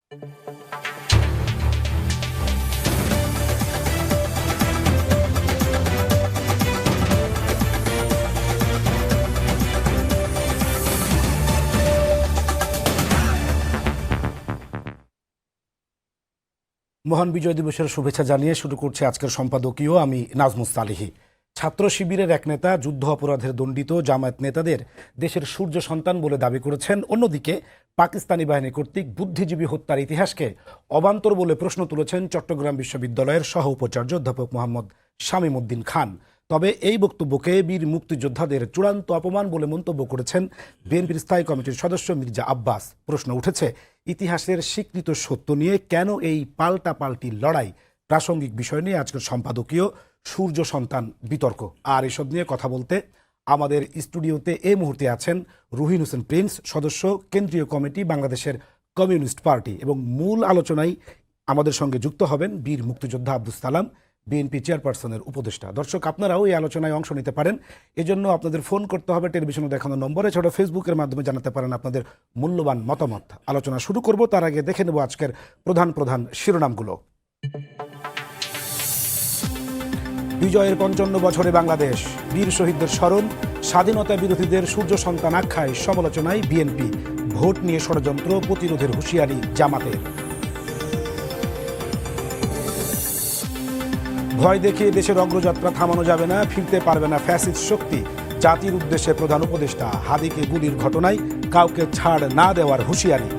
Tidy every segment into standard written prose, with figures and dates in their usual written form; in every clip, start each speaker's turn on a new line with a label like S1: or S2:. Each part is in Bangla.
S1: মহান বিজয় দিবসের শুভেচ্ছা জানিয়ে শুরু করছে আজকের সম্পাদকীয়। আমি নাজমুস সালেহী। ছাত্র শিবিরের এক নেতা যুদ্ধ অপরাধের দণ্ডিত জামায়াত নেতাদের দেশের সূর্য সন্তান বলে দাবি করেছেন। অন্যদিকে পাকিস্তানি বাহিনী কর্তৃক বুদ্ধিজীবী হত্যার ইতিহাসকে অবান্তর বলে প্রশ্ন তুলেছেন চট্টগ্রাম বিশ্ববিদ্যালয়ের সহ উপাচার্য অধ্যাপক মোহাম্মদ শামীম উদ্দিন খান। তবে এই বক্তব্যকে বীর মুক্তিযোদ্ধাদের চূড়ান্ত অপমান বলে মন্তব্য করেছেন বিএনপির স্থায়ী কমিটির সদস্য মির্জা আব্বাস। প্রশ্ন উঠেছে, ইতিহাসের স্বীকৃত সত্য নিয়ে কেন এই পাল্টাপাল্টি লড়াই? প্রাসঙ্গিক বিষয় নিয়ে আজকের সম্পাদকীয় সূর্য সন্তান বিতর্ক। আর এসব নিয়ে কথা বলতে আমাদের স্টুডিওতে এই মুহূর্তে আছেন রুহিন হোসেন প্রিন্স, সদস্য কেন্দ্রীয় কমিটি বাংলাদেশের কমিউনিস্ট পার্টি, এবং মূল আলোচনায় আমাদের সঙ্গে যুক্ত হবেন বীর মুক্তিযোদ্ধা আব্দুস সালাম, বিএনপি চেয়ারপারসনের উপদেষ্টা। দর্শক, আপনারাও এই আলোচনায় অংশ নিতে পারেন। এজন্য আপনাদের ফোন করতে হবে টেলিভিশনে দেখানো নম্বরে, ছোট ফেসবুকের মাধ্যমে জানাতে পারেন আপনাদের মূল্যবান মতামত। আলোচনা শুরু করব, তার আগে দেখে নেব আজকের প্রধান শিরোনামগুলো। বিজয়ের ৫৫ বছরে বাংলাদেশ, বীর শহীদদের স্মরণ, স্বাধীনতা বিরোধীদের সূর্য সন্তান আখ্যায় সমালোচনায় বিএনপি, ভোট নিয়ে ষড়যন্ত্র প্রতিরোধের হুঁশিয়ারি জামাতের। ভয় দেখিয়ে দেশের অগ্রযাত্রা থামানো যাবে না, ফিরতে পারবে না ফ্যাসিস্ট শক্তি, জাতির উদ্দেশ্যে প্রধান উপদেষ্টা। হাদিকে গুলির ঘটনায় কাউকে ছাড় না দেওয়ার হুঁশিয়ারি।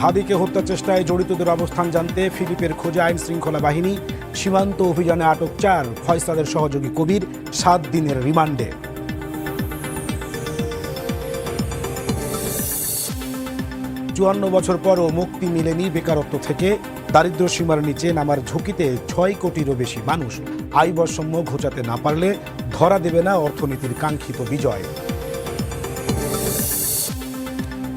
S1: হাদিকে হত্যা চেষ্টায় জড়িতদের অবস্থান জানতে ফিলিপের খোঁজে আইন শৃঙ্খলা বাহিনী, সীমান্ত অভিযানে আটক ৪, ফয়সালের সহযোগী কবির ৭ দিনের রিমান্ডে। ৫৪ বছর পরও মুক্তি মিলেনি বেকারত্ব থেকে, দারিদ্র সীমার নিচে নামার ঝুঁকিতে ৬ কোটিরও বেশি মানুষ। আয় বৈষম্য ঘোচাতে না পারলে ধরা দেবে না অর্থনীতির কাঙ্ক্ষিত বিজয়।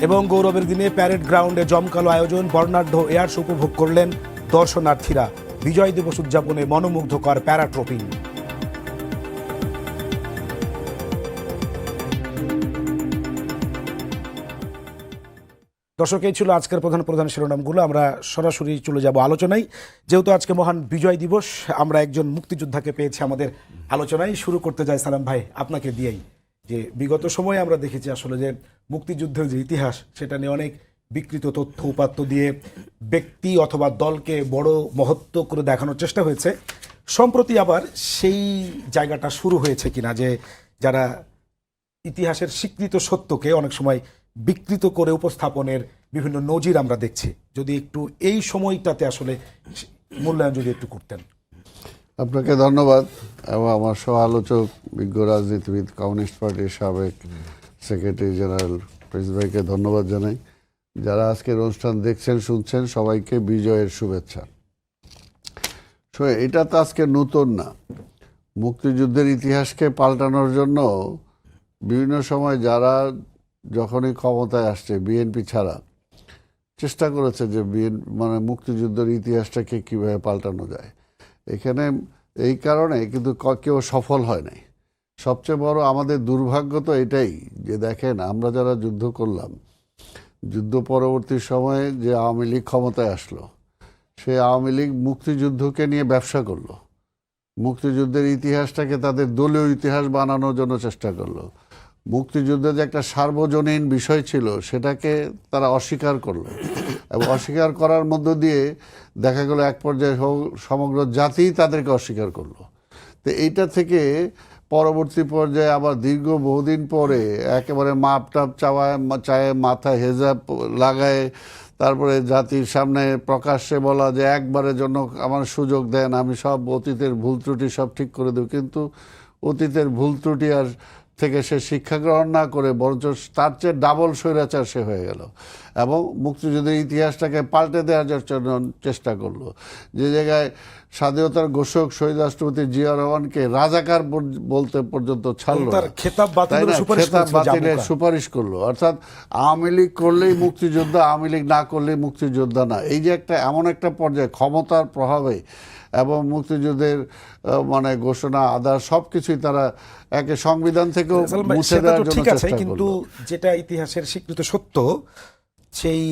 S1: এবং গৌরবের দিনে প্যারেড গ্রাউন্ডে জমকালো আয়োজন, বর্ণাঢ্য এয়ার শো উপভোগ করলেন দর্শনার্থীরা। বিজয় দিবস উদযাপনে মনোমুগ্ধকর প্যারাট্রপিং। দর্শক, এই ছিল আজকের প্রধান শিরোনামগুলো। আমরা সরাসরি চলে যাব আলোচনায়। যেহেতু আজকে মহান বিজয় দিবস, আমরা একজন মুক্তিযোদ্ধাকে পেয়েছি আমাদের আলোচনায়। শুরু করতে যাই সালাম ভাই আপনাকে দিয়েই, যে বিগত সময়ে আমরা দেখেছি আসলে যে মুক্তিযুদ্ধের যে ইতিহাস, সেটা নিয়ে অনেক বিকৃত তথ্য উপাত্ত দিয়ে ব্যক্তি অথবা দলকে বড় মহত্ব করে দেখানোর চেষ্টা হয়েছে। সম্প্রতি আবার সেই জায়গাটা শুরু হয়েছে কিনা, যে যারা ইতিহাসের স্বীকৃত সত্যকে অনেক সময় বিকৃত করে উপস্থাপনের বিভিন্ন নজির আমরা দেখছি। যদি একটু এই সময়টাতে আসলে মূল্যায়ন যদি একটু করতেন।
S2: আপনাকে ধন্যবাদ, এবং আমার সহ আলোচক বিজ্ঞ রাজনীতিবিদ কমিউনিস্ট পার্টির সাবেক সেক্রেটারি জেনারেল প্রিন্স ভাইকে ধন্যবাদ জানাই। যারা আজকের অনুষ্ঠান দেখছেন শুনছেন, সবাইকে বিজয়ের শুভেচ্ছা। এটা তো আজকে নতুন না। মুক্তিযুদ্ধের ইতিহাসকে পাল্টানোর জন্য বিভিন্ন সময় যারা যখনই ক্ষমতায় আসছে, বিএনপি ছাড়া, চেষ্টা করেছে যে মুক্তিযুদ্ধের ইতিহাসটাকে কীভাবে পাল্টানো যায়। এখানে এই কারণে কিন্তু কেউ সফল হয় নাই। সবচেয়ে বড় আমাদের দুর্ভাগ্য তো এটাই যে দেখেন, আমরা যারা যুদ্ধ করলাম, যুদ্ধ পরবর্তী সময়ে যে আওয়ামী লীগ ক্ষমতায় আসলো, সেই আওয়ামী লীগ মুক্তিযুদ্ধকে নিয়ে ব্যবসা করলো, মুক্তিযুদ্ধের ইতিহাসটাকে তাদের দলীয় ইতিহাস বানানোর জন্য চেষ্টা করলো। মুক্তিযুদ্ধে যে একটা সার্বজনীন বিষয় ছিল, সেটাকে তারা অস্বীকার করলো, এবং অস্বীকার করার মধ্য দিয়ে দেখা গেল এক পর্যায়ে সমগ্র জাতিই তাদেরকে অস্বীকার করলো। তো এইটা থেকে পরবর্তী পর্যায়ে আবার দীর্ঘ বহুদিন পরে একেবারে মাপ টাপ চায়ে মাথায় হেজাব লাগায়, তারপরে জাতির সামনে প্রকাশ্যে বলা যে একবারের জন্য আমার সুযোগ দেন, আমি সব অতীতের ভুল ত্রুটি সব ঠিক করে দেব। কিন্তু অতীতের ভুল ত্রুটি আর থেকে সে শিক্ষা গ্রহণ না করে বরঞ্চ তার চেয়ে ডাবল স্বৈরাচার সে হয়ে গেল, এবং মুক্তিযুদ্ধের ইতিহাসটাকে পাল্টে দেওয়ার জন্য চেষ্টা করলো। যে জায়গায় স্বাধীনতার ঘোষক শহীদ রাষ্ট্রপতি জিয়া রহমানকে রাজাকার বলতে পর্যন্ত ছাড়লো, খেতাব বাতিলের সুপারিশ করলো। অর্থাৎ আওয়ামী লীগ করলেই মুক্তিযোদ্ধা, আওয়ামী লীগ না করলেই মুক্তিযোদ্ধা না। এই যে এমন একটা পর্যায়ে ক্ষমতার প্রভাবে এবং মুক্তিযুদ্ধের মানে ঘোষণা আদার সবকিছুই তারা একে সংবিধান থেকেও
S1: সালাম ভাই,
S2: মুছে
S1: সেটা
S2: দেওয়ার
S1: তো
S2: জন্য
S1: ঠিক আছে,
S2: চেষ্টা
S1: কিন্তু
S2: করলো।
S1: যেটা ইতিহাসের স্বীকৃত সত্য, সেই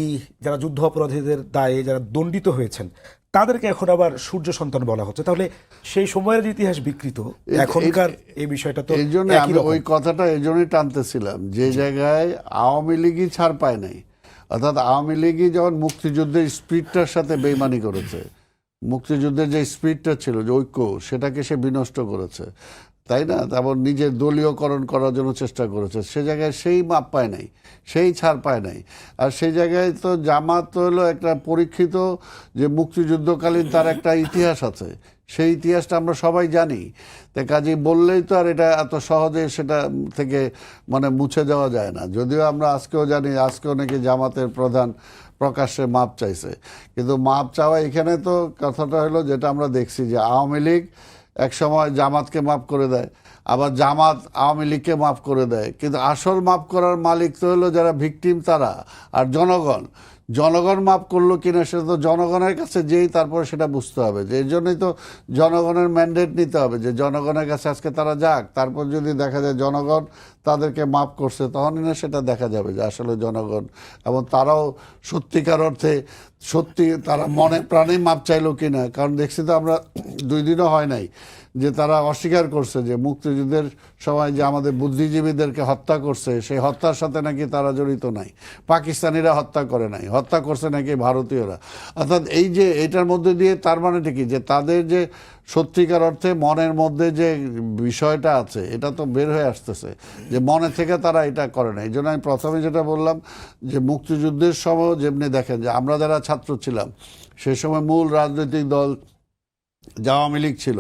S1: যারা যুদ্ধ অপরাধীদের দায়ে যারা দণ্ডিত হয়েছেন তাদেরকে এখন আবার সূর্য সন্তান বলা হচ্ছে। তাহলে সেই সময়ের যে ইতিহাস বিকৃত, এখনকার এই বিষয়টা তো
S2: এই জন্য
S1: একই
S2: আমি
S1: রকম।
S2: ওই কথাটা এই জন্যই টানতেছিলাম, যে জায়গায় আওয়ামী লীগই ছাড় পায় নাই, অর্থাৎ আওয়ামী লীগই যখন মুক্তিযুদ্ধের স্পিরিটটার সাথে বেইমানি করেছে, মুক্তিযুদ্ধের যে স্পিরিটটা ছিল, যে ঐক্য, সেটাকে সে বিনষ্ট করেছে, তাই না? তারপর নিজের দলীয়করণ করার জন্য চেষ্টা করেছে, সে জায়গায় সেই মাপ পায় নাই, সেই ছাড় পায় নাই। আর সেই জায়গায় তো জামাত তো হলো একটা পরীক্ষিত, যে মুক্তিযুদ্ধকালীন তার একটা ইতিহাস আছে, সেই ইতিহাসটা আমরা সবাই জানি। তাই কাজেই বললেই তো আর এটা এত সহজে সেটা থেকে মানে মুছে দেওয়া যায় না। যদিও আমরা আজকেও জানি, আজকেও নাকি জামাতের প্রধান প্রকাশ্যে মাপ চাইছে, কিন্তু মাপ চাওয়া এখানে তো কথাটা হলো যেটা আমরা দেখছি, যে আওয়ামী লীগ এক সময় জামাতকে মাফ করে দেয়, আবার জামাত আওয়ামী লীগকে মাফ করে দেয়, কিন্তু আসল মাফ করার মালিক তো হলো যারা ভিকটিম তারা, আর জনগণ। জনগণ মাফ করলো কিনা সেটা তো জনগণের কাছে যেই তারপরে সেটা বুঝতে হবে। যে এই জন্যই তো জনগণের ম্যান্ডেট নিতে হবে, যে জনগণের কাছে আজকে তারা যাক, তারপর যদি দেখা যায় জনগণ তাদেরকে মাফ করছে, তখনই না সেটা দেখা যাবে যে আসলে জনগণ এবং তারাও সত্যিকার অর্থে সত্যি তারা মনে প্রাণে মাপ চাইলো কিনা। কারণ দেখছি তো আমরা 2 দিনও হয় নাই যে তারা অস্বীকার করছে যে মুক্তিযুদ্ধের সময় যে আমাদের বুদ্ধিজীবীদেরকে হত্যা করছে, সেই হত্যার সাথে নাকি তারা জড়িত নাই, পাকিস্তানিরা হত্যা করে নাই, হত্যা করছে নাকি ভারতীয়রা। অর্থাৎ এই যে এটার মধ্যে দিয়ে তার মানেটা কি, যে তাদের যে সত্যিকার অর্থে মনের মধ্যে যে বিষয়টা আছে, এটা তো বের হয়ে আসতেছে, যে মনে থেকে তারা এটা করে না। এই জন্য আমি প্রথমে যেটা বললাম, যে মুক্তিযুদ্ধের সময় যেমনি দেখেন যে আমরা যারা ছাত্র ছিলাম, সেই সময় মূল রাজনৈতিক দল যে আওয়ামী লীগ ছিল,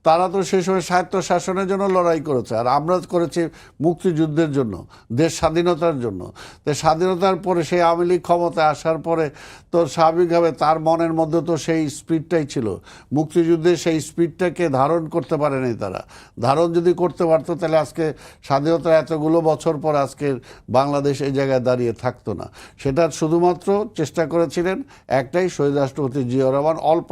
S2: তারা তো সেই সময় স্বায়ত্ত শাসনের জন্য লড়াই করেছে, আর আমরা করেছি মুক্তিযুদ্ধের জন্য, দেশ স্বাধীনতার জন্য। তো স্বাধীনতার পরে সেই আওয়ামী লীগ ক্ষমতায় আসার পরে তো স্বাভাবিকভাবে তার মনের মধ্যে তো সেই স্পিডটাই ছিল, মুক্তিযুদ্ধের সেই স্পিডটাকে ধারণ করতে পারেনি তারা। ধারণ যদি করতে পারতো, তাহলে আজকে স্বাধীনতার এতগুলো বছর পর আজকে বাংলাদেশ এই জায়গায় দাঁড়িয়ে থাকতো না। সেটা শুধুমাত্র চেষ্টা করেছিলেন একটাই, শহীদ রাষ্ট্রপতি জিয়াউর রহমান অল্প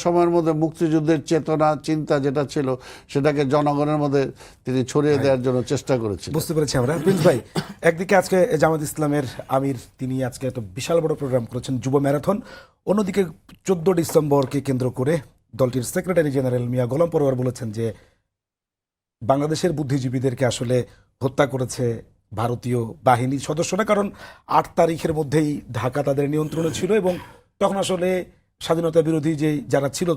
S2: সময়ের মধ্যে মুক্তিযুদ্ধের চেতনা চিন্তা যেটা ছিল, সেটাকে জনগণের মধ্যে তিনি ছড়িয়ে দেওয়ার জন্য চেষ্টা করেছিলেন।
S1: বুঝতে পেরেছি আমরা। প্রিন্স ভাই, একদিকে আজকে জামাত ইসলামের আমির তিনি আজকে এত বিশাল বড় প্রোগ্রাম করেছেন, যুব ম্যারাথন, অন্যদিকে 14 ডিসেম্বরকে কেন্দ্র করে দলটির সেক্রেটারি জেনারেল মিয়া গোলাম পরোয়ার বলেছেন যে বাংলাদেশের বুদ্ধিজীবীদেরকে আসলে হত্যা করেছে ভারতীয় বাহিনীর সদস্যরা, কারণ 8 তারিখের মধ্যেই ঢাকা তাদের নিয়ন্ত্রণে ছিল এবং তখন আসলে স্বাধীনতা বিরোধী যে যারা ছিল,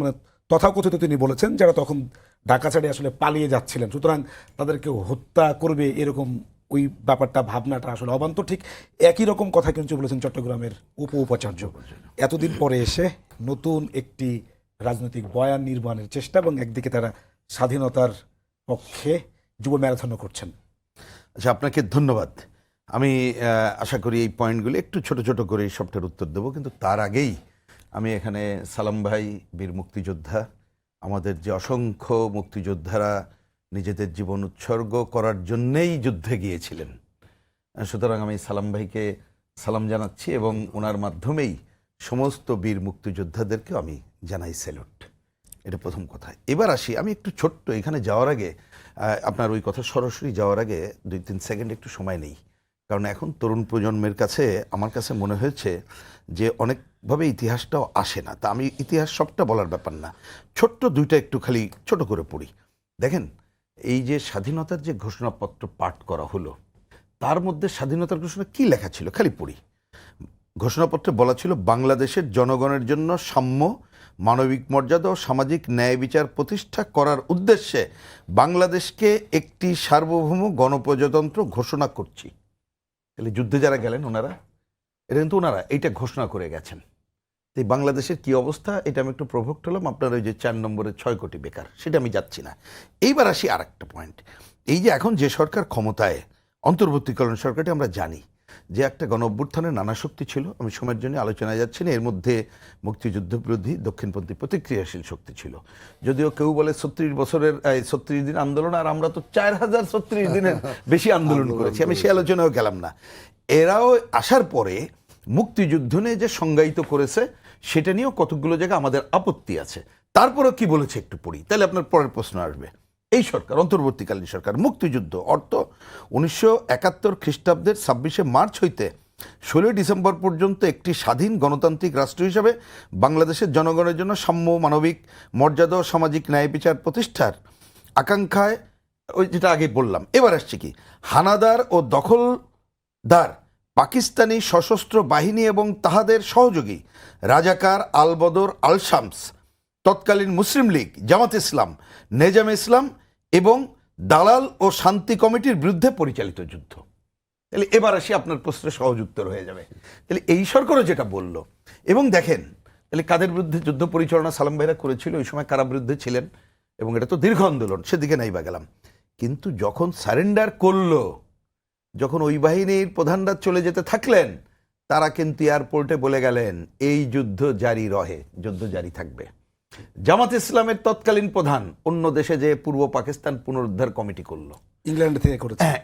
S1: মানে তথাকথিত তিনি বলেছেন যারা তখন ঢাকা ছেড়ে আসলে পালিয়ে যাচ্ছিলেন, সুতরাং তাদেরকে হত্যা করবে এরকম ওই ব্যাপারটা ভাবনাটা আসলে অবান্তর। ঠিক একই রকম কথা কিন্তু বলেছেন চট্টগ্রামের উপাচার্য। এতদিন পরে এসে নতুন একটি রাজনৈতিক বয়ান নির্মাণের চেষ্টা, এবং একদিকে তারা স্বাধীনতার পক্ষে যুব ম্যারাথনও করছেন।
S3: আচ্ছা, আপনাকে ধন্যবাদ। আমি আশা করি এই পয়েন্টগুলি একটু ছোট ছোট করে সবটার উত্তর দেবো, কিন্তু তার আগেই আমি এখানে সালাম ভাই বীর মুক্তিযোদ্ধা, আমাদের যে অসংখ্য মুক্তিযোদ্ধারা নিজেদের জীবন উৎসর্গ করার জন্যেই যুদ্ধে গিয়েছিলেন, সুতরাং আমি সালাম ভাইকে সালাম জানাচ্ছি এবং ওনার মাধ্যমেই সমস্ত বীর মুক্তিযোদ্ধাদেরকে আমি জানাই স্যালুট। এটা প্রথম কথা। এবার আসি, আমি একটু ছোট্ট এখানে যাওয়ার আগে আপনার ওই কথা সরাসরি যাওয়ার আগে 2-3 সেকেন্ড একটু সময় নেই, কারণ এখন তরুণ প্রজন্মের কাছে আমার কাছে মনে হয়েছে যে অনেকভাবে ইতিহাসটাও আসে না। তা আমি ইতিহাস সবটা বলার ব্যাপার না, ছোট্ট 2টা একটু খালি ছোট করে পড়ি। দেখেন, এই যে স্বাধীনতার যে ঘোষণাপত্র পাঠ করা হলো, তার মধ্যে স্বাধীনতার ঘোষণা কি লেখা ছিল খালি পড়ি। ঘোষণাপত্রে বলা ছিল, বাংলাদেশের জনগণের জন্য সাম্য, মানবিক মর্যাদা ও সামাজিক ন্যায় বিচার প্রতিষ্ঠা করার উদ্দেশ্যে বাংলাদেশকে একটি সার্বভৌম গণপ্রজাতন্ত্র ঘোষণা করছি। তাহলে যুদ্ধে যারা গেলেন ওনারা, এটা কিন্তু ওনারা এইটা ঘোষণা করে গেছেন। এই বাংলাদেশের কি অবস্থা, এটা আমি একটু প্রভোক্ট হলাম। আপনার ওই যে 4 নম্বরে 6 কোটি বেকার, সেটা আমি যাচ্ছি না। এইবার আসি আর একটা পয়েন্ট। এই যে এখন যে সরকার ক্ষমতায়, অন্তর্বর্তীকালীন সরকারটি, আমরা জানি যে একটা গণ অভ্যুত্থানের নানা শক্তি ছিল, আমি সময়ের জন্য আলোচনায় যাচ্ছি না। এর মধ্যে মুক্তিযুদ্ধ বিরোধী দক্ষিণপন্থী প্রতিক্রিয়াশীল শক্তি ছিল। যদিও কেউ বলে 36 দিন আন্দোলন, আর আমরা তো 4036 দিনের বেশি আন্দোলন করেছি, আমি সে আলোচনাও গেলাম না। এরাও আসার পরে মুক্তিযুদ্ধ নিয়ে যে সংজ্ঞায়িত করেছে, সেটা নিয়েও কতগুলো জায়গায় আমাদের আপত্তি আছে। তারপরেও কি বলেছে একটু পড়ি, তাহলে আপনার পরের প্রশ্ন আসবে। এই সরকার, অন্তর্বর্তীকালীন সরকার, মুক্তিযুদ্ধ অর্থ 1971 খ্রিস্টাব্দের 26শে মার্চ হইতে 16ই ডিসেম্বর পর্যন্ত একটি স্বাধীন গণতান্ত্রিক রাষ্ট্র হিসাবে বাংলাদেশের জনগণের জন্য সাম্য, মানবিক মর্যাদা ও সামাজিক ন্যায় বিচার প্রতিষ্ঠার আকাঙ্ক্ষায়, ওই যেটা আগে বললাম। এবার আসছে কি, হানাদার ও দখলদার পাকিস্তানি সশস্ত্র বাহিনী এবং তাহাদের সহযোগী রাজাকার, আলবদর, আল শামস, তৎকালীন মুসলিম লীগ, জামাত ইসলাম, নেজামে ইসলাম এবং দালাল ও শান্তি কমিটির বিরুদ্ধে পরিচালিত যুদ্ধ। তাহলে এবার আসি, আপনার প্রশ্নের সহজ উত্তর হয়ে যাবে। তাহলে এই সরকারও যেটা বলল, এবং দেখেন তাহলে কাদের বিরুদ্ধে যুদ্ধ পরিচালনা সালাম ভাইরা করেছিল, ওই সময় কারা বিরুদ্ধে ছিলেন, এবং এটা তো দীর্ঘ আন্দোলন, সেদিকে নাই বা গেলাম। কিন্তু যখন সারেন্ডার করলো, যখন ওই বাহিনীর প্রধানরা চলে যেতে থাকলেন, তারা কিন্তু এয়ারপোর্টে বলে গেলেন এই যুদ্ধ জারি রহে, যুদ্ধ জারি থাকবে। জামাত ইসলামের তৎকালীন প্রধান অন্য দেশে যে পূর্ব পাকিস্তান পুনরুদ্ধার কমিটি করলো,
S1: ইংল্যান্ড থেকে করেছে।
S3: হ্যাঁ,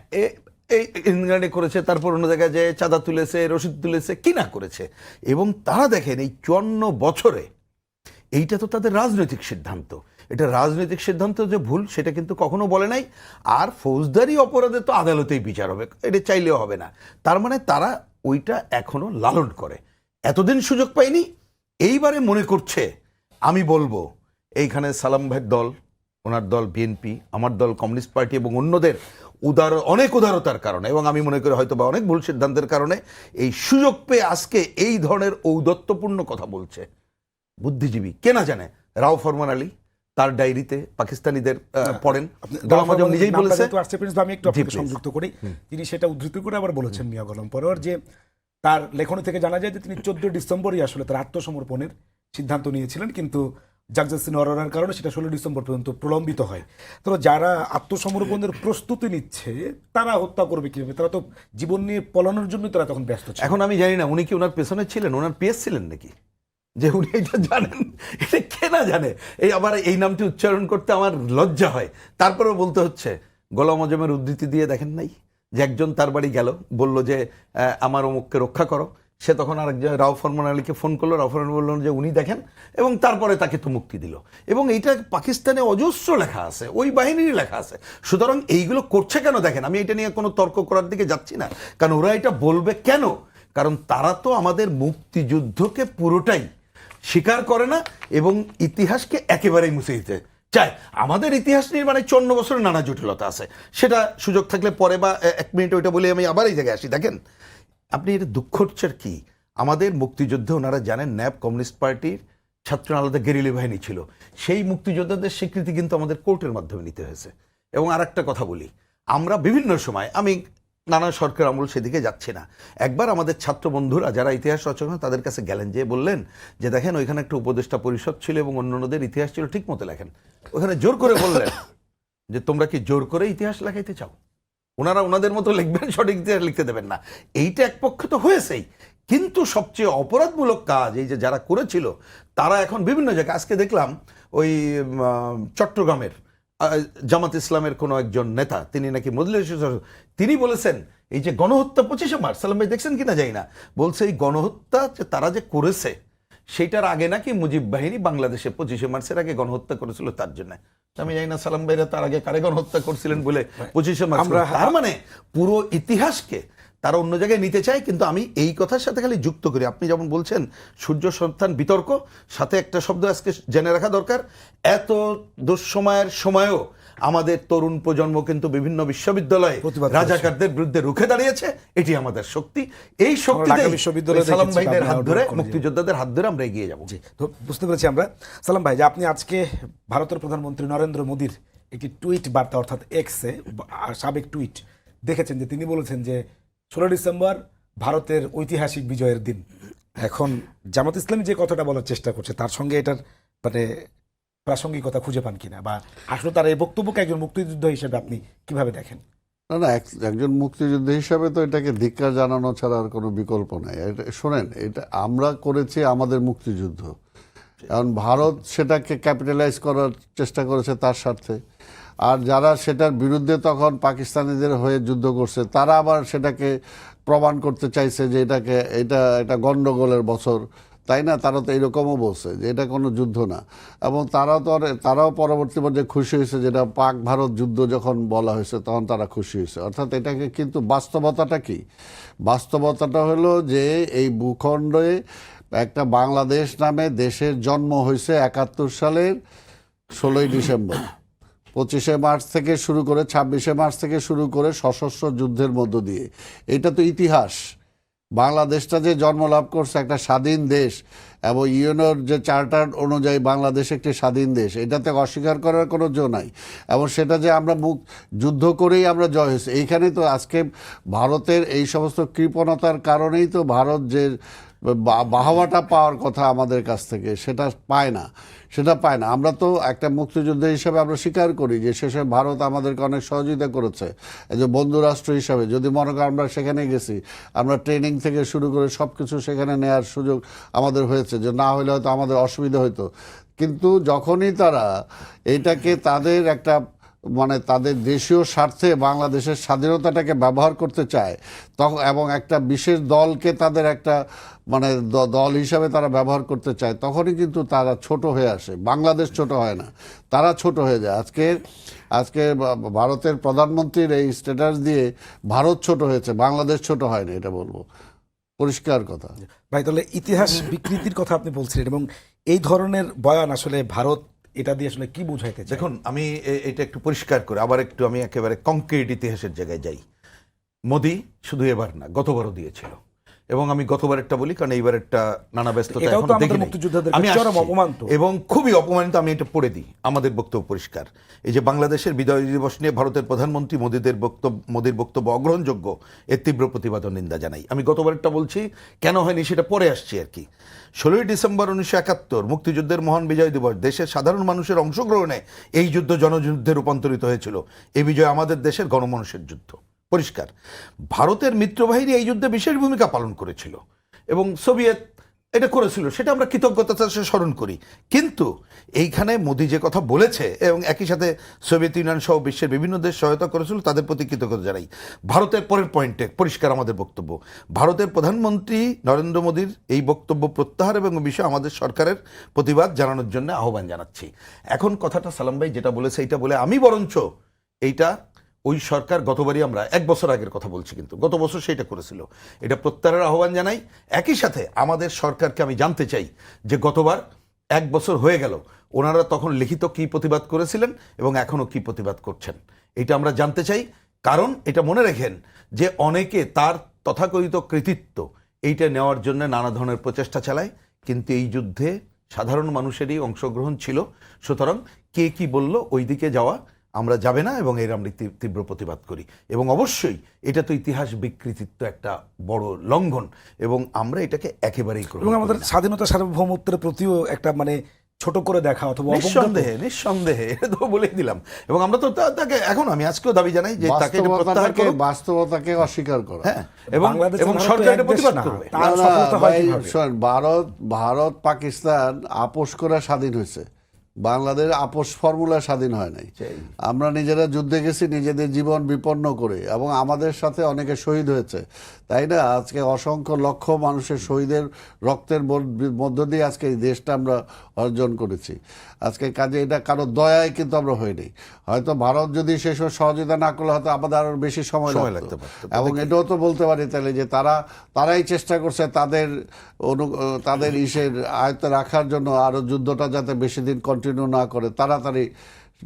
S3: এই ইংল্যান্ডে করেছে, তারপর অন্য জায়গায় যে চাঁদা তুলেছে, রসিদ তুলেছে, কি না করেছে। এবং তারা দেখেন এই 54 বছরে, এইটা তো তাদের রাজনৈতিক সিদ্ধান্ত, এটা রাজনৈতিক সিদ্ধান্ত যে ভুল সেটা কিন্তু কখনো বলে নাই। আর ফৌজদারি অপরাধে তো আদালতেই বিচার হবে, এটা চাইলেও হবে না। তার মানে তারা ওইটা এখনো লালন করে, এতদিন সুযোগ পায়নি, এইবারে মনে করছে আমি বলবো এইখানে সালাম ভাইয়ের দল, ওনার দল বিএনপি, আমার দল কমিউনিস্ট পার্টি এবং অন্যদের অনেক উদারতার কারণে, এবং আমি মনে করি হয়তো বা অনেক ভুল সিদ্ধান্তের কারণে এই সুযোগ পেয়ে আজকে এই ধরনের ঔদত্যপূর্ণ কথা বলছে। বুদ্ধিজীবী কে না জানে, রাও ফরমান আলী তার ডায়েরিতে পাকিস্তানিদের পড়েন, গোলাম আজম নিজেই বলেছে।
S1: আমি একটু আপনাকে সংযুক্ত করি, তিনি সেটা উদ্ধৃত করে আবার বলেছেন মিয়া গোলাম পরোয়ার যে তার লেখনী থেকে জানা যায় যে তিনি 14 ডিসেম্বরই আসলে তার আত্মসমর্পণের সিদ্ধান্ত নিয়েছিলেন, কিন্তু জাগজাসিন অরোরার কারণে সেটা 16 ডিসেম্বর পর্যন্ত প্রলম্বিত হয়। তো যারা আত্মসমর্পণের প্রস্তুতি নিচ্ছে তারা হত্যা করবে কিভাবে? তারা তো জীবন নিয়ে পলানোর জন্য তারা তখন ব্যস্ত ছিল।
S3: এখন আমি জানি না উনি কি ওনার পেছনে ছিলেন, ওনার পিএস ছিলেন নাকি, যে উনি এটা জানেন, এটা কে না জানে। এই আবার এই নামটি উচ্চারণ করতে আমার লজ্জা হয়, তারপরেও বলতে হচ্ছে। গোলাম আজমের উদ্ধৃতি দিয়ে দেখেন নাই যে একজন তার বাড়ি গেল, বলল যে আমার অমুককে রক্ষা করো, সে তখন আরেকজন রাও ফরমান আলীকে ফোন করলো, রাও ফরমান বললেন যে উনি দেখেন, এবং তারপরে তাকে তো মুক্তি দিল। এবং এইটা পাকিস্তানে অজস্র লেখা আছে, ওই বাহিনীরই লেখা আছে। সুতরাং এইগুলো করছে কেন দেখেন, আমি এটা নিয়ে কোনো তর্ক করার দিকে যাচ্ছি না, কারণ ওরা এটা বলবে কেন, কারণ তারা তো আমাদের মুক্তিযুদ্ধকে পুরোটাই স্বীকার করে না এবং ইতিহাসকে একেবারেই মুছে দিতে চায়। আমাদের ইতিহাস নির্মাণে 54 বছরের নানা জটিলতা আছে, সেটা সুযোগ থাকলে পরে বা এক মিনিট ওইটা বলে আমি আবার এই জায়গায় আসি। দেখেন আপনি এটা দুঃখ হচ্ছে কি, আমাদের মুক্তিযুদ্ধে ওনারা জানেন ন্যাপ, কমিউনিস্ট পার্টির, ছাত্র আলাদা গেরিলা বাহিনী ছিল, সেই মুক্তিযোদ্ধাদের স্বীকৃতি কিন্তু আমাদের কোর্টের মাধ্যমে নিতে হয়েছে। এবং আর একটা কথা বলি, আমরা বিভিন্ন সময়, আমি নানা সরকার আমল সেদিকে যাচ্ছে না, একবার আমাদের ছাত্র বন্ধুরা যারা ইতিহাস রচনা তাদের কাছে গেলেন, যে বললেন যে দেখেন ওইখানে একটা উপদেষ্টা পরিষদ ছিল এবং অন্যদের ইতিহাস ছিল ঠিক মতো লেখেন। ওখানে জোর করে বললেন যে তোমরা কি জোর করে ইতিহাস লেখাইতে চাও? ওনারা ওনাদের মতো লিখবেন, সঠিক ইতিহাস লিখতে দেবেন না। এইটা এক পক্ষে তো হয়েছেই, কিন্তু সবচেয়ে অপরাধমূলক কাজ এই যে যারা করেছিল তারা এখন বিভিন্ন জায়গায়, আজকে দেখলাম ওই চট্টগ্রামের জামাত ইসলামের কোনো একজন নেতা, তিনি নাকি মজলিস, তিনি বলেছেন এই যে গণহত্যা 25শে মার্চ, সালাম ভাই দেখছেন কিনা জানি না, বলছে এই গণহত্যা যে তারা যে করেছে সেইটার আগে নাকি মুজিব বাহিনী বাংলাদেশে 25শে মার্চের আগে গণহত্যা করেছিল, তার জন্য। আমি জানি না সালাম ভাইরা তার আগে কারে গণহত্যা করছিলেন বলে 25শে মার্চ। তার মানে পুরো ইতিহাসকে তারা অন্য জায়গায় নিতে চায়। কিন্তু আমি এই কথার সাথে খালি যুক্ত করি, আপনি যেমন বলছেন সূর্য সন্তান বিতর্ক, সাথে একটা শব্দ আজকে জেনে রাখা দরকার, এত দুঃসময়ের সময়ও আমাদের তরুণ প্রজন্ম কিন্তু বিভিন্ন বিশ্ববিদ্যালয়ে রাজাকারদের বিরুদ্ধে রুখে দাঁড়িয়েছে, এটি আমাদের শক্তি। এই শক্তিতে সালাম ভাইদের হাত ধরে, মুক্তিযোদ্ধাদের হাত ধরে আমরা এগিয়ে যাবো।
S1: তো বুঝতে পেরেছি আমরা। সালাম ভাই, যে আপনি আজকে ভারতের প্রধানমন্ত্রী নরেন্দ্র মোদীর একটি টুইট বার্তা, অর্থাৎ এক্সে সাবেক টুইট দেখেছেন, যে তিনি বলেছেন যে 16 ডিসেম্বর ভারতের ঐতিহাসিক বিজয়ের দিন। এখন জামাত ইসলামী যে কথাটা বলার চেষ্টা করছে তার সঙ্গে এটার মানে প্রাসঙ্গিকতা খুঁজে পান কিনা, বা আসলে তার এই বক্তব্যকে একজন মুক্তিযুদ্ধ হিসেবে আপনি কিভাবে দেখেন?
S2: না, একজন মুক্তিযোদ্ধা হিসাবে তো এটাকে ধিক্কার জানানো ছাড়া আর কোনো বিকল্প নাই। এটা শোনেন, এটা আমরা করেছি আমাদের মুক্তিযুদ্ধ, এখন ভারত সেটাকে ক্যাপিটালাইজ করার চেষ্টা করেছে তার স্বার্থে, আর যারা সেটার বিরুদ্ধে তখন পাকিস্তানিদের হয়ে যুদ্ধ করছে তারা আবার সেটাকে প্রমাণ করতে চাইছে যে এটা গণ্ডগোলের বছর, তাই না? তারা তো এরকমও বলছে যে এটা কোনো যুদ্ধ না, এবং তারাও পরবর্তী পর্যায়ে খুশি হয়েছে, যেটা পাক ভারত যুদ্ধ যখন বলা হয়েছে তখন তারা খুশি হয়েছে। অর্থাৎ এটাকে, কিন্তু বাস্তবতাটা কি? বাস্তবতাটা হলো যে এই ভূখণ্ডে একটা বাংলাদেশ নামে দেশের জন্ম হয়েছে 71 সালের 16ই ডিসেম্বর। 25শে মার্চ থেকে শুরু করে 26শে মার্চ থেকে শুরু করে সশস্ত্র যুদ্ধের মধ্য দিয়ে। এটা তো ইতিহাস। বাংলাদেশটা যে জন্মলাভ করছে একটা স্বাধীন দেশ, এবং ইউএনওর যে চার্টার অনুযায়ী বাংলাদেশ একটি স্বাধীন দেশ, এটাতে অস্বীকার করার কোনো জো নাই। এবং সেটা যে আমরা যুদ্ধ করেই আমরা জয় হয়েছে, এইখানেই তো আজকে ভারতের এই সমস্ত কৃপণতার কারণেই তো ভারত যে বাহবাটা পাওয়ার কথা আমাদের কাছ থেকে সেটা পায় না। আমরা তো একটা মুক্তিযুদ্ধ হিসাবে আমরা স্বীকার করি যে শেষে ভারত আমাদেরকে অনেক সহযোগিতা করেছে, এই যে বন্ধু রাষ্ট্র হিসাবে। যদি মনে করেন আমরা সেখানে গেছি, আমরা ট্রেনিং থেকে শুরু করে সব কিছু সেখানে নেওয়ার সুযোগ আমাদের হয়েছে, যে না হলে হয়তো আমাদের অসুবিধা হতো। কিন্তু যখনই তারা এটাকে তাদের একটা তাদের দেশীয় স্বার্থে বাংলাদেশের স্বাধীনতাটাকে ব্যবহার করতে চায়, তখন এবং একটা বিশেষ দলকে তাদের একটা দল হিসাবে তারা ব্যবহার করতে চায়, তখনই কিন্তু তারা ছোট হয়ে আসে। বাংলাদেশ ছোট হয় না, তারা ছোট হয়ে যায়। আজকে ভারতের প্রধানমন্ত্রীর এই স্ট্যাটাস দিয়ে ভারত ছোট হয়েছে, বাংলাদেশ ছোট হয়নি, এটা বলবো পরিষ্কার কথা।
S1: ভাই, তাহলে ইতিহাস বিকৃতির কথা আপনি বলছিলেন, এবং এই ধরনের বয়ান আসলে ভারত এটা দিয়ে আসলে কি বুঝাইতে চায়?
S3: দেখুন, আমি এটা একটু পরিষ্কার করে আবার একটু আমি একেবারে কংক্রিট ইতিহাসের জায়গায় যাই। মোদি শুধু এবার না, গতবারও দিয়েছিল, এবং আমি গতবারেরটা বলি কারণ এইবারেরটা নানা ব্যস্ততা
S1: এটাও
S3: এখন
S1: তো আমাদের
S3: দেখিনি।
S1: মুক্তিযোদ্ধাদের
S3: আমি
S1: চরম
S3: আসছি।
S1: অপমান তো।
S3: এবং খুবই অপমানিত। আমি এটা পড়ে দিই, আমাদের বক্তব্য পরিষ্কার। এই যে বাংলাদেশের বিজয় দিবস নিয়ে ভারতের প্রধানমন্ত্রী মোদির বক্তব্য অগ্রহণযোগ্য, এর তীব্র প্রতিবাদ ও নিন্দা জানাই। আমি গতবারেরটা বলছি, কেন হয়নি সেটা পরে আসছি আর কি। 16ই ডিসেম্বর 1971 মুক্তিযুদ্ধের মহান বিজয় দিবস, দেশের সাধারণ মানুষের অংশগ্রহণে এই যুদ্ধ জনযুদ্ধে রূপান্তরিত হয়েছিল। এই বিজয় আমাদের দেশের গণমানুষের যুদ্ধ, পরিষ্কার। ভারতের মিত্রবাহিনী এই যুদ্ধে বিশেষ ভূমিকা পালন করেছিল এবং সোভিয়েত এটা করেছিল, সেটা আমরা কৃতজ্ঞতার সাথে স্মরণ করি। কিন্তু এইখানে মোদি যে কথা বলেছে, এবং একই সাথে সোভিয়েত ইউনিয়ন সহ বিশ্বের বিভিন্ন দেশ সহায়তা করেছিল, তাদের প্রতি কৃতজ্ঞতা জানাই। ভারতের পরের পয়েন্টে পরিষ্কার আমাদের বক্তব্য, ভারতের প্রধানমন্ত্রী নরেন্দ্র মোদীর এই বক্তব্য প্রত্যাহার এবং বিষয়ে আমাদের সরকারের প্রতিবাদ জানানোর জন্য আহ্বান জানাচ্ছি। এখন কথাটা সালাম ভাই যেটা বলেছে, এইটা বলে আমি বরঞ্চ এইটা ওই সরকার গতবারই, আমরা 1 বছর আগের কথা বলছি, কিন্তু গত বছর সেইটা করেছিল, এটা প্রত্যাহারের আহ্বান জানাই। একই সাথে আমাদের সরকারকে আমি জানতে চাই যে গতবার 1 বছর হয়ে গেল, ওনারা তখন লিখিত কি প্রতিবাদ করেছিলেন এবং এখনও কি প্রতিবাদ করছেন, এটা আমরা জানতে চাই। কারণ এটা মনে রাখেন যে অনেকে তার তথাকথিত কৃতিত্ব এইটা নেওয়ার জন্য নানা ধরনের প্রচেষ্টা চালায়, কিন্তু এই যুদ্ধে সাধারণ মানুষেরই অংশগ্রহণ ছিল। সুতরাং কে কি বলল ওই দিকে যাওয়া আমরা যাবে না, এবং এর আমরা তীব্র প্রতিবাদ করি। এবং অবশ্যই এটা তো ইতিহাস বিকৃতিত্ব একটা বড় লঙ্ঘন, এবং আমরা এটাকে একেবারেই করি।
S1: এবং আমাদের স্বাধীনতা সার্বভৌমত্বের প্রতিও একটা ছোট করে দেখা অথবা
S3: নিঃসন্দেহে এটা তো বলেই দিলাম। এবং আমরা তো তাকে এখন আমি আজকেও দাবি জানাই যে তাকে প্রত্যাহার করুক,
S2: বাস্তবতাকে অস্বীকার করা।
S3: হ্যাঁ, এবং সরকার এটা প্রতিবাদ করবে।
S2: ভারত পাকিস্তান আপোষ করে স্বাধীন হয়েছে, বাংলাদেশ আপোষ ফর্মুলা স্বাধীন হয় নাই। আমরা নিজেরা যুদ্ধে গেছি নিজেদের জীবন বিপন্ন করে, এবং আমাদের সাথে অনেকে শহীদ হয়েছে, তাই না? আজকে অসংখ্য লক্ষ মানুষের শহীদের রক্তের মধ্য দিয়ে আজকে এই দেশটা আমরা অর্জন করেছি। আজকে কাজে এটা কারো দয়ায় কিন্তু আমরা হইনি। হয়তো ভারত যদি সেসব সহযোগিতা না করলে হয়তো আমাদের আরো বেশি সময় লাগতো। এবং এটাও তো বলতে পারি তাহলে যে তারাই চেষ্টা করছে তাদের ইসের আয়ত্তে রাখার জন্য, আরো যুদ্ধটা যাতে বেশি দিন কন্টিনিউ না করে, তাড়াতাড়ি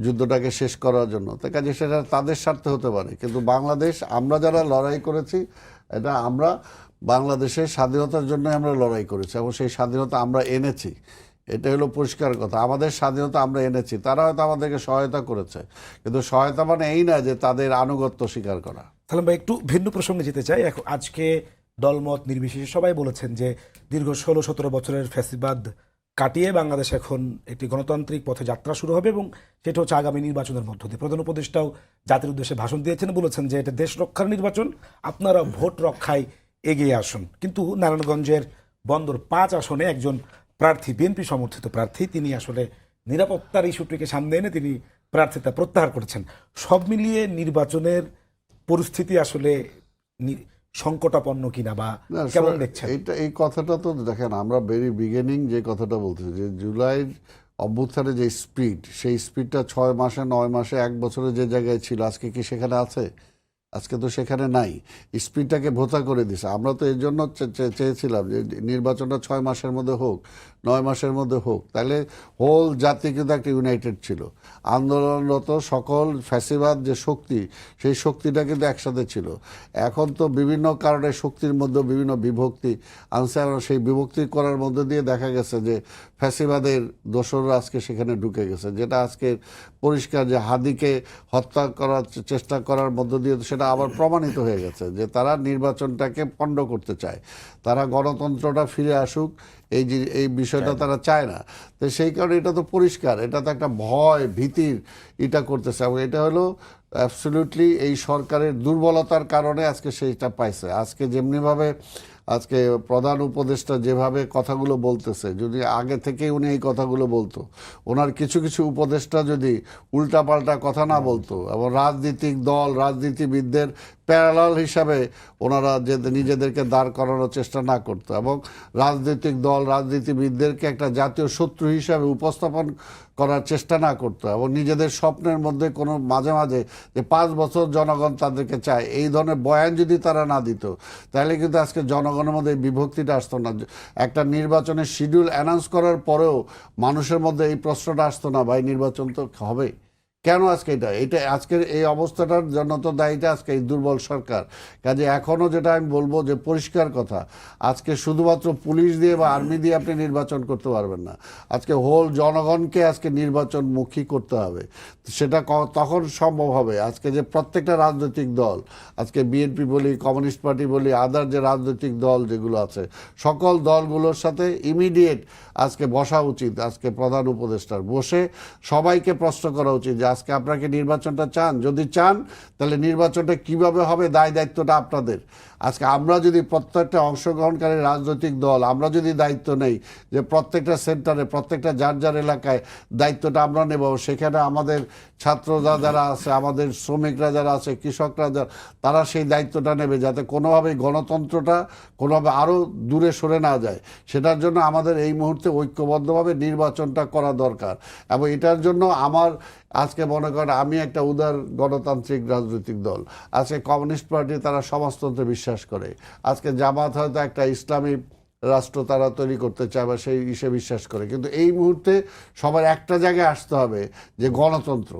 S2: যুদ্ধটাকে শেষ করার জন্য। তাই কাজে সেটা তাদের স্বার্থে হতে পারে, কিন্তু বাংলাদেশ, আমরা যারা লড়াই করেছি, এটা আমরা বাংলাদেশের স্বাধীনতার জন্য আমরা লড়াই করেছি, এবং সেই স্বাধীনতা আমরা এনেছি। এটা হলো পরিষ্কার কথা, আমাদের স্বাধীনতা আমরা এনেছি। তারা হয়তো আমাদেরকে সহায়তা করেছে, কিন্তু সহায়তা মানে এই না যে তাদের আনুগত্য স্বীকার করা।
S1: সালাম ভাই, একটু ভিন্ন প্রসঙ্গে যেতে চাই। আজকে দলমত নির্বিশেষে সবাই বলেছেন যে দীর্ঘ 16-17 বছরের ফ্যাসিবাদ কাটিয়ে বাংলাদেশ এখন একটি গণতান্ত্রিক পথে যাত্রা শুরু হবে, এবং সেটা হচ্ছে আগামী নির্বাচনের মধ্য দিয়ে। প্রধান উপদেষ্টাও জাতির উদ্দেশ্যে ভাষণ দিয়েছেন, বলেছেন যে এটা দেশ রক্ষার নির্বাচন, আপনারা ভোট রক্ষায় এগিয়ে আসুন। কিন্তু নারায়ণগঞ্জের বন্দর 5 আসনে একজন প্রার্থী, বিএনপি সমর্থিত প্রার্থী, তিনি আসলে নিরাপত্তার ইস্যুটিকে সামনে এনে তিনি প্রার্থিতা প্রত্যাহার করেছেন। সব মিলিয়ে নির্বাচনের পরিস্থিতি আসলে সংকটাপন্ন কিনা বা
S2: না,
S1: কেমন দেখছেন?
S2: এই কথাটা তো দেখেন, আমরা ভেরি বিগিনিং যে কথাটা বলতেছি যে জুলাইয়ের অভ্যুত্থানে যে স্পিড, সেই স্পিডটা 6 মাসে 9 মাসে 1 বছরে যে জায়গায় ছিল আজকে কি সেখানে আছে? আজকে তো সেখানে নাই। স্পিডটাকে ভোতা করে দিছে। আমরা তো এর জন্য চেয়েছিলাম যে নির্বাচনটা 6 মাসের মধ্যে হোক, 9 মাসের মধ্যে হোক, তাহলে হোল জাতি কিন্তু একটা ইউনাইটেড ছিল। আন্দোলনরত সকল ফ্যাসিবাদ যে শক্তি, সেই শক্তিটা কিন্তু একসাথে ছিল। এখন তো বিভিন্ন কারণে শক্তির মধ্যে বিভিন্ন বিভক্তি আনছে, এবং সেই বিভক্তি করার মধ্যে দিয়ে দেখা গেছে যে ফ্যাসিবাদের দোসররা আজকে সেখানে ঢুকে গেছে, যেটা আজকে পরিষ্কার যে হাদিকে হত্যা করার চেষ্টা করার মধ্য দিয়ে সেটা আবার প্রমাণিত হয়ে গেছে যে তারা নির্বাচনটাকে পণ্ড করতে চায়, তারা গণতন্ত্রটা ফিরে আসুক, এই বিষয়টা তারা চায় না। তো সেই কারণে এটা তো পরিষ্কার, এটা তো একটা ভয় ভীতির এটা করতেছে, এবং এটা হলো অ্যাবসলিউটলি এই সরকারের দুর্বলতার কারণে আজকে সেইটা পাইছে। আজকে যেমনিভাবে আজকে প্রধান উপদেষ্টা যেভাবে কথাগুলো বলতেছে, যদি আগে থেকেই উনি এই কথাগুলো বলতো, ওনার কিছু কিছু উপদেষ্টা যদি উল্টাপাল্টা কথা না বলতো এবং রাজনৈতিক দল রাজনীতিবিদদের প্যারালাল হিসাবে ওনারা যে নিজেদেরকে দাঁড় করানোর চেষ্টা না করতো এবং রাজনৈতিক দল রাজনীতিবিদদেরকে একটা জাতীয় শত্রু হিসাবে উপস্থাপন করার চেষ্টা না করতো এবং নিজেদের স্বপ্নের মধ্যে কোনো মাঝে মাঝে যে 5 বছর জনগণ তাদেরকে চায়, এই ধরনের বয়ান যদি তারা না দিত, তাহলে কিন্তু আজকে জনগণের মধ্যে এই বিভক্তিটা আসতো না। একটা নির্বাচনের শিডিউল অ্যানাউন্স করার পরেও মানুষের মধ্যে এই প্রশ্নটা আসতো না, ভাই নির্বাচন তো হবে কেন আজকে? এটা আজকের এই অবস্থাটার জন্য তো দায়ীটা আজকে এই দুর্বল সরকার। কাজে এখনও যেটা আমি বলবো যে পরিষ্কার কথা, আজকে শুধুমাত্র পুলিশ দিয়ে বা আর্মি দিয়ে আপনি নির্বাচন করতে পারবেন না। আজকে হোল জনগণকে আজকে নির্বাচনমুখী করতে হবে। সেটা তখন সম্ভব হবে আজকে যে প্রত্যেকটা রাজনৈতিক দল, আজকে বিএনপি বলি, কমিউনিস্ট পার্টি বলি, আদার যে রাজনৈতিক দল যেগুলো আছে, সকল দলগুলোর সাথে ইমিডিয়েট আজকে বসা উচিত। আজকে প্রধান উপদেষ্টার বসে সবাইকে প্রশ্ন করা উচিত যে আজকে আপনাকে নির্বাচনটা চান, যদি চান তাহলে নির্বাচনটা কিভাবে হবে, দায় দায়িত্বটা আপনাদের। আজকে আমরা যদি প্রত্যেকটা অংশগ্রহণকারী রাজনৈতিক দল আমরা যদি দায়িত্ব নেই যে প্রত্যেকটা সেন্টারে প্রত্যেকটা যার যার এলাকায় দায়িত্বটা আমরা নেব, সেখানে আমাদের ছাত্ররা যারা আছে, আমাদের শ্রমিকরা যারা আছে, কৃষকরা যারা, তারা সেই দায়িত্বটা নেবে যাতে কোনোভাবেই গণতন্ত্রটা কোনোভাবে আরও দূরে সরে না যায়। সেটার জন্য আমাদের এই মুহূর্তে ঐক্যবদ্ধভাবে নির্বাচনটা করা দরকার। এবং এটার জন্য আমার আজকে মনে করেন আমি একটা উদার গণতান্ত্রিক রাজনৈতিক দল, আজকে কমিউনিস্ট পার্টি তারা সমাজতন্ত্রে বিশ্বাস করে, আজকে জামাত হয়তো একটা ইসলামী রাষ্ট্র তারা তৈরি করতে চায় বা সেই হিসেবে বিশ্বাস করে, কিন্তু এই মুহূর্তে সবার একটা জায়গায় আসতে হবে যে গণতন্ত্র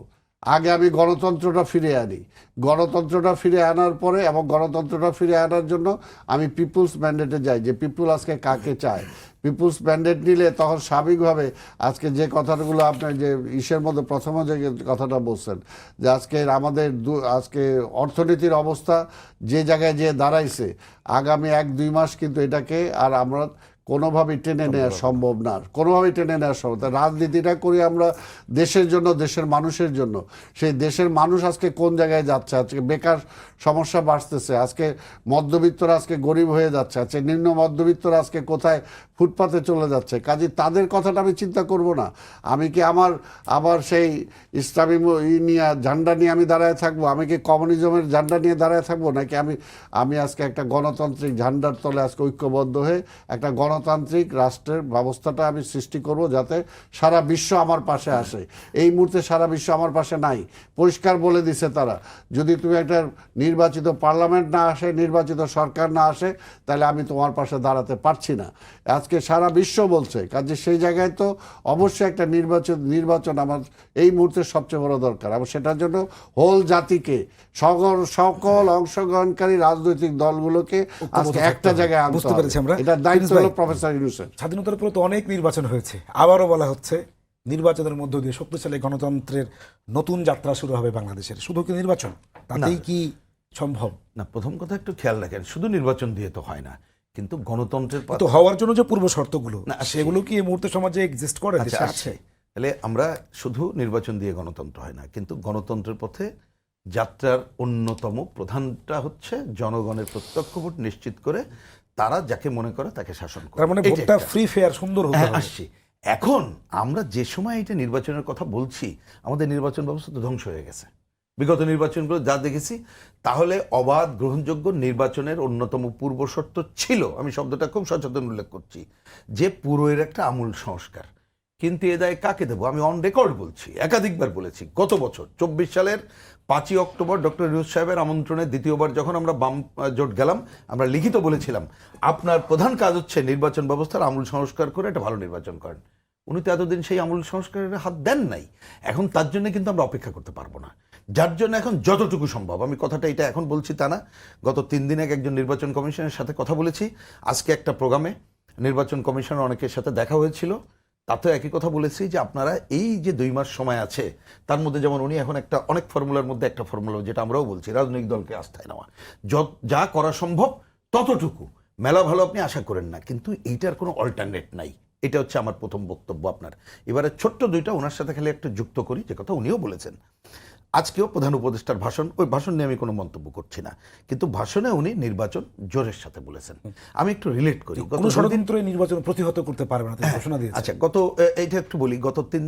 S2: আগে, আমি গণতন্ত্রটা ফিরে আনি। গণতন্ত্রটা ফিরে আনার পরে এবং গণতন্ত্রটা ফিরে আনার জন্য আমি পিপুলস ম্যান্ডেটে যাই, যে পিপুল আজকে কাকে চায়। পিপুলস ম্যান্ডেট নিলে তখন স্বাভাবিকভাবে আজকে যে কথাগুলো আপনার যে ইসের মধ্যে প্রথমে যে কথাটা বলছেন যে আজকে আমাদের আজকে অর্থনীতির অবস্থা যে জায়গায় যে দাঁড়াইছে, আগামী 1-2 মাস কিন্তু এটাকে আর আমরা কোনোভাবেই টেনে নেওয়া সম্ভব না, কোনোভাবেই টেনে নেওয়া সম্ভব। রাজনীতিটা করি আমরা দেশের জন্য, দেশের মানুষের জন্য। সেই দেশের মানুষ আজকে কোন জায়গায় যাচ্ছে, আজকে বেকার সমস্যা বাড়তেছে, আজকে মধ্যবিত্তরা আজকে গরিব হয়ে যাচ্ছে, আজকে নিম্ন মধ্যবিত্তরা আজকে কোথায় ফুটপাতে চলে যাচ্ছে। কাজে তাদের কথাটা আমি চিন্তা করব না? আমি কি আবার সেই ইসলামী নিয়ে ঝান্ডা নিয়ে আমি দাঁড়ায় থাকবো? আমি কি কমিউনিজমের ঝান্ডা নিয়ে দাঁড়ায় থাকবো? নাকি আমি আজকে একটা গণতান্ত্রিক ঝান্ডার তলে আজকে ঐক্যবদ্ধ হয়ে একটা গণতান্ত্রিক রাষ্ট্রের ব্যবস্থাটা আমি সৃষ্টি করব, যাতে সারা বিশ্ব আমার পাশে আসে। এই মুহূর্তে সারা বিশ্ব আমার পাশে নাই, পরিষ্কার বলে দিছে তারা। যদি তুমি একটা নির্বাচিত পার্লামেন্ট না আসে, নির্বাচিত সরকার না আসে, তাহলে আমি তোমার পাশে দাঁড়াতে পারছি না। আজকে সারা বিশ্ব বলছে। কাজে সেই জায়গায় তো অবশ্যই একটা নির্বাচন আমার এই মুহূর্তে সবচেয়ে বড় দরকার, এবং সেটার জন্য হোল জাতিকে, সকল অংশগ্রহণকারী রাজনৈতিক দলগুলোকে আজকে একটা জায়গায় আনতে হবে। এটা দায়িত্ব হলো প্রফেসর ইউনূসের।
S1: স্বাধীনতার পরে তো অনেক নির্বাচন হয়েছে, আবারও বলা হচ্ছে নির্বাচনের মধ্য দিয়ে শক্তিশালী গণতন্ত্রের নতুন যাত্রা শুরু হবে বাংলাদেশের। শুধু কি নির্বাচন তাতেই কি সম্ভব?
S3: না, প্রথম কথা একটু খেয়াল রাখেন, শুধু নির্বাচন দিয়ে তো হয় না, কিন্তু গণতন্ত্রের
S1: তো হওয়ার জন্য যে পূর্ব শর্তগুলো,
S3: না,
S1: সেগুলো কি এই মুহূর্তে সমাজে এক্সিস্ট করে, দেশে আছে?
S3: তাহলে আমরা শুধু নির্বাচন দিয়ে গণতন্ত্র হয় না, কিন্তু গণতন্ত্রের পথে যাত্রার অন্যতম প্রধানটা হচ্ছে জনগণের প্রত্যক্ষ ভোট নিশ্চিত করে তারা যাকে মনে করে তাকে শাসন করে।
S1: তার মানে ভোটটা ফ্রি ফেয়ার সুন্দর হতে হবে।
S3: আসছি এখন আমরা যে সময় এটা নির্বাচনের কথা বলছি, আমাদের নির্বাচন ব্যবস্থা তো ধ্বংস হয়ে গেছে। বিগত নির্বাচনগুলো যা দেখেছি, তাহলে অবাধ গ্রহণযোগ্য নির্বাচনের অন্যতম পূর্ব শর্ত ছিল, আমি শব্দটা খুব সচেতন উল্লেখ করছি, যে পুরোয়ের একটা আমূল সংস্কার। কিন্তু এ দায় কাকে দেবো? আমি অন রেকর্ড বলছি, একাধিকবার বলেছি, গত বছর 24 সালের 5ই অক্টোবর ডক্টর ইউনূস সাহেবের আমন্ত্রণে দ্বিতীয়বার যখন আমরা বাম জোট গেলাম, আমরা লিখিত বলেছিলাম আপনার প্রধান কাজ হচ্ছে নির্বাচন ব্যবস্থার আমূল সংস্কার করে একটা ভালো নির্বাচন করেন। উনি তো এতদিন সেই আমূল সংস্কারের হাত দেন নাই। এখন তার জন্য কিন্তু আমরা অপেক্ষা করতে পারবো না, যার জন্য এখন যতটুকু সম্ভব, আমি কথাটা এটা এখন বলছি তা না, গত 3 দিন আগে একজন নির্বাচন কমিশনের সাথে কথা বলেছি, আজকে একটা প্রোগ্রামে নির্বাচন কমিশনের অনেকের সাথে দেখা হয়েছিল, তাতেও একই কথা বলেছি যে আপনারা এই যে 2 মাস সময় আছে, তার মধ্যে যেমন উনি এখন একটা অনেক ফর্মুলার মধ্যে একটা ফর্মুলা, যেটা আমরাও বলছি, রাজনৈতিক দলকে আস্থায় নেওয়া, যা করা সম্ভব ততটুকু। মেলা ভালো আপনি আশা করেন না, কিন্তু এইটার কোনো অল্টারনেট নাই। এটা হচ্ছে আমার প্রথম বক্তব্য আপনার। এবারে ছোট্ট 2টা ওনার সাথে খালি একটা যুক্ত করি, যে কথা উনিও বলেছেন। আজকেও প্রধান উপদেষ্টার ভাষণ, ওই ভাষণ নিয়ে আমি কোনো মন্তব্য করছি না, কিন্তু ভাষণে উনি নির্বাচন জোরের সাথে বলেছেন। আমি একটু রিলেট করি, গত
S1: কোনো
S3: 2 দিন
S1: ষড়যন্ত্র এই নির্বাচন প্রতিহত করতে পারবে না, তিনি ঘোষণা দিয়েছেন।
S3: আচ্ছা, এইটা একটু বলি, গত 2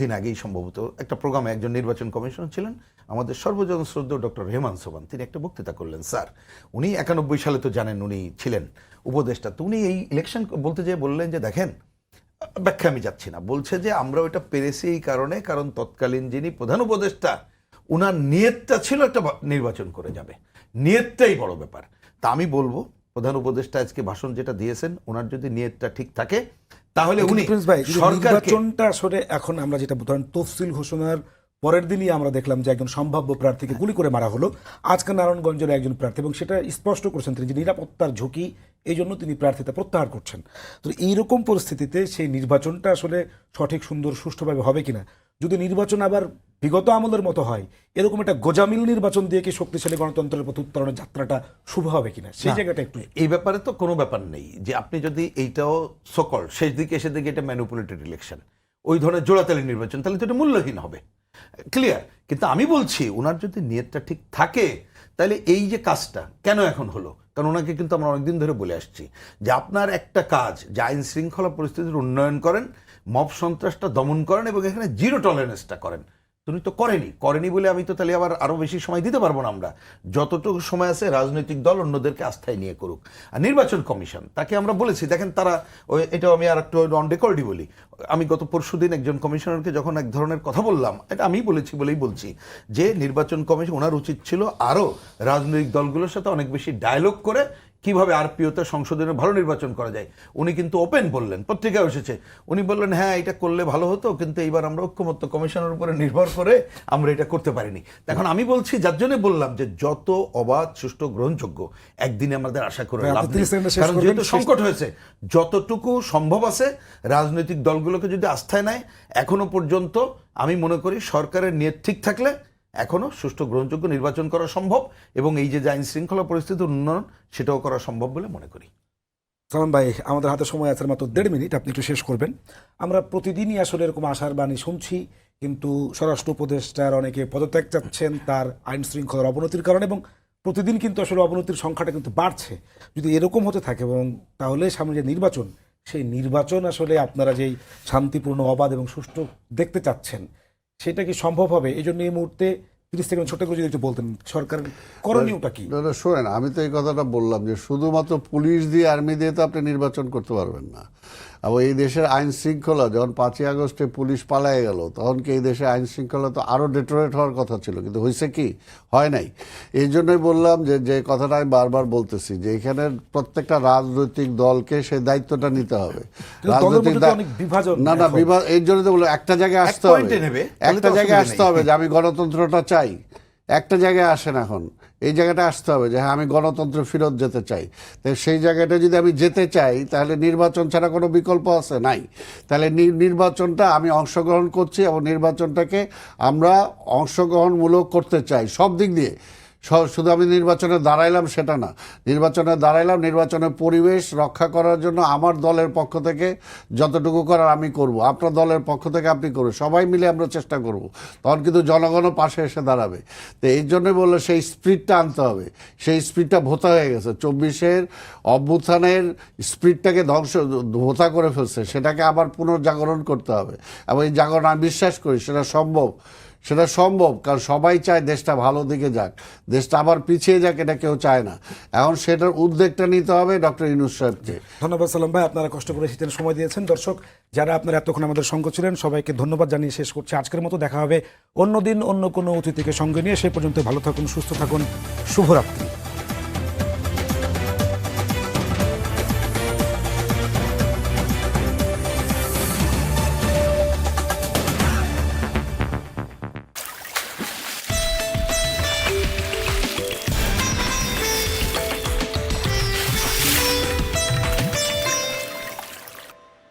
S3: দিন আগেই সম্ভবত একটা প্রোগ্রামে একজন নির্বাচন কমিশনার ছিলেন, আমাদের সর্বজন শ্রদ্ধেয় ডক্টর রেহমান সোবহান, তিনি একটা বক্তৃতা করলেন। স্যার, উনি 91 সালে তো জানেন উনি ছিলেন উপদেষ্টা, তো উনি এই ইলেকশন বলতে যেয়ে বললেন যে দেখেন, ব্যাখ্যা আমি যাচ্ছি না, বলছে যে আমরা ওইটা পেরেছি এই কারণে, কারণ তৎকালীন যিনি প্রধান উপদেষ্টা, উনার নিয়তটা ছিল একটা নির্বাচন করে যাবে, নিয়তটাই বড় ব্যাপার। তা আমি বলবো, প্রধান উপদেষ্টা আজকে ভাষণ যেটা দিয়েছেন, ওনার যদি নিয়তটা ঠিক থাকে, তাহলে উনি
S1: প্রিন্স ভাই, যদি
S3: সরকারকে,
S1: নির্বাচনটা আসলে এখন আমরা যেটা ধরেন তফসিল ঘোষণার পরের দিনই আমরা দেখলাম যে একজন সম্ভাব্য প্রার্থীকে গুলি করে মারা হলো, আজকে নারায়ণগঞ্জের একজন প্রার্থী, এবং সেটা স্পষ্ট করেছেন তিনি যে নিরাপত্তার ঝুঁকি, এই জন্য তিনি প্রার্থিতা প্রত্যাহার করছেন। তো এইরকম পরিস্থিতিতে সেই নির্বাচনটা আসলে সঠিক, সুন্দর, সুষ্ঠুভাবে হবে কিনা, যদি নির্বাচন আবার বিগত আমলের মতো হয়, এরকম একটা গোজামিল নির্বাচন দিয়ে কি শক্তিশালী গণতন্ত্রের পথ উত্তরণের যাত্রাটা শুভ হবে কিনা, সেই জায়গাটা একটু।
S3: এই ব্যাপারে তো কোনো ব্যাপার নেই যে আপনি যদি এইটাও সকল শেষ দিকে এসে দিকে এটা ম্যানিপুলেটেড ইলেকশন, ওই ধরনের জোড়াতালি নির্বাচন, তাহলে তো এটা মূল্যহীন হবে, ক্লিয়ার। কিন্তু আমি বলছি, ওনার যদি নিয়তটা ঠিক থাকে, তাহলে এই যে কাজটা কেন এখন হলো, কারণ ওনাকে কিন্তু আমরা অনেকদিন ধরে বলে আসছি যে আপনার একটা কাজ যে আইন শৃঙ্খলা পরিস্থিতির উন্নয়ন করেন, মব সন্ত্রাসটা দমন করেন এবং এখানে জিরো টলারেন্সটা করেন। তুমি তো করেনি বলে আমি তো তাহলে আবার আরো বেশি সময় দিতে পারবো না। আমরা যতটুকু সময় আছে রাজনৈতিক দল অন্যদেরকে আস্থায় নিয়ে করুক। আর নির্বাচন কমিশন, তাকে আমরা বলেছি, দেখেন তারা এটাও আমি আর একটু অন রেকর্ডই বলি, আমি গত পরশুদিন একজন কমিশনারকে যখন এক ধরনের কথা বললাম, এটা আমি বলেছি বলেই বলছি, যে নির্বাচন কমিশন ওনার উচিত ছিল আরো রাজনৈতিক দলগুলোর সাথে অনেক বেশি ডায়ালগ করে কিভাবে আরপিওতে সংশোধনের ভালো নির্বাচন করা যায়। উনি কিন্তু ওপেন বললেন, পত্রিকায় এসেছে, উনি বললেন হ্যাঁ এটা করলে ভালো হতো, কিন্তু এইবার আমরা ঐক্যমত্য কমিশনের উপরে নির্ভর করে আমরা এটা করতে পারিনি। এখন আমি বলছি, যার জন্য বললাম যে যত অবাধ, সুষ্ঠু, গ্রহণযোগ্য, একদিনে আমাদের আশা করে লাভ নেই, কারণ যেহেতু সংকট হয়েছে, যতটুকু সম্ভব আছে রাজনৈতিক দলগুলোকে যদি আস্থায় নেয়, এখনো পর্যন্ত আমি মনে করি সরকারের নিয়ত ঠিক থাকলে এখনো সুষ্ঠু গ্রহণযোগ্য নির্বাচন করা সম্ভব, এবং এই যে আইন শৃঙ্খলা পরিস্থিতির উন্নয়ন, সেটাও করা সম্ভব বলে মনে করি।
S1: সালাম ভাই, আমাদের হাতে সময় আছে মাত্র 1.5 মিনিট, আপনি একটু শেষ করবেন। আমরা প্রতিদিনই আসলে এরকম আশার বাণী শুনছি, কিন্তু স্বরাষ্ট্র উপদেষ্টার অনেকে পদত্যাগ চাচ্ছেন তার আইন শৃঙ্খলার অবনতির কারণে, এবং প্রতিদিন কিন্তু আসলে অবনতির সংখ্যাটা কিন্তু বাড়ছে। যদি এরকম হতে থাকে, এবং তাহলে সামনে যে নির্বাচন, সেই নির্বাচন আসলে আপনারা যেই শান্তিপূর্ণ, অবাধ এবং সুষ্ঠু দেখতে চাচ্ছেন, সেটা কি সম্ভব হবে? এই জন্য এই মুহূর্তে 30 সেকেন্ড ছোট করে যদি একটু বলতেন, সরকারের করণীয়টা কি?
S2: শোনেন, আমি তো এই কথাটা বললাম যে শুধুমাত্র পুলিশ দিয়ে, আর্মি দিয়ে তো আপনি নির্বাচন করতে পারবেন না। আবার এই দেশের আইন শৃঙ্খলা, যখন 5ই আগস্টে পুলিশ পালায় গেল, তখন কি এই দেশের আইন শৃঙ্খলা তো আরও ডেটোরেট হওয়ার কথা ছিল, কিন্তু হয়েছে কি? হয় নাই। এই জন্যই বললাম যে কথাটা আমি বারবার বলতেছি, যে এখানে প্রত্যেকটা রাজনৈতিক দলকে সেই দায়িত্বটা নিতে হবে। এই জন্য তো বললাম, একটা জায়গায় আসতে হবে, একটা জায়গায় আসতে হবে যে আমি গণতন্ত্রটা চাই। একটা জায়গায় আসেন, এখন এই জায়গাটা আসতে হবে যে হ্যাঁ আমি গণতন্ত্র ফেরত যেতে চাই। তাই সেই জায়গাটা যদি আমি যেতে চাই, তাহলে নির্বাচন ছাড়া কোনো বিকল্প আছে? নাই। তাহলে নির্বাচনটা আমি অংশগ্রহণ করছি, এবং নির্বাচনটাকে আমরা অংশগ্রহণমূলক করতে চাই সব দিক দিয়ে। শুধু আমি নির্বাচনে দাঁড়াইলাম সেটা না, নির্বাচনের পরিবেশ রক্ষা করার জন্য আমার দলের পক্ষ থেকে যতটুকু করার আমি করব, আপনার দলের পক্ষ থেকে আপনি করবেন, সবাই মিলে আমরা চেষ্টা করব। তখন কিন্তু জনগণও পাশে এসে দাঁড়াবে। তো এই জন্যই বললো সেই স্পিরিটটা আনতে হবে। সেই স্পিরিটটা ভোতা হয়ে গেছে, 24-এর অভ্যুত্থানের স্পিরিটটাকে ভোতা করে ফেলছে, সেটাকে আবার পুনর্জাগরণ করতে হবে। এবং এই জাগরণ আমি বিশ্বাস করি সেটা সম্ভব। সেটা সম্ভব, কারণ সবাই চায় দেশটা ভালো দিকে যাক, দেশটা আবার পিছিয়ে যাক, এটা কেউ চায় না। এখন সেটার উদ্যোগটা নিতে হবে ডক্টর ইউনূস সাহেবকে।
S1: ধন্যবাদ সালাম ভাই, আপনারা কষ্ট করে এসেছেন, সময় দিয়েছেন। দর্শক যারা আপনারা এতক্ষণ আমাদের সঙ্গ ছিলেন, সবাইকে ধন্যবাদ জানিয়ে শেষ করছি আজকের মতো। দেখা হবে অন্যদিন অন্য কোনো অতিথিকে সঙ্গে নিয়ে। সে পর্যন্ত ভালো থাকুন, সুস্থ থাকুন, শুভরাত্রি।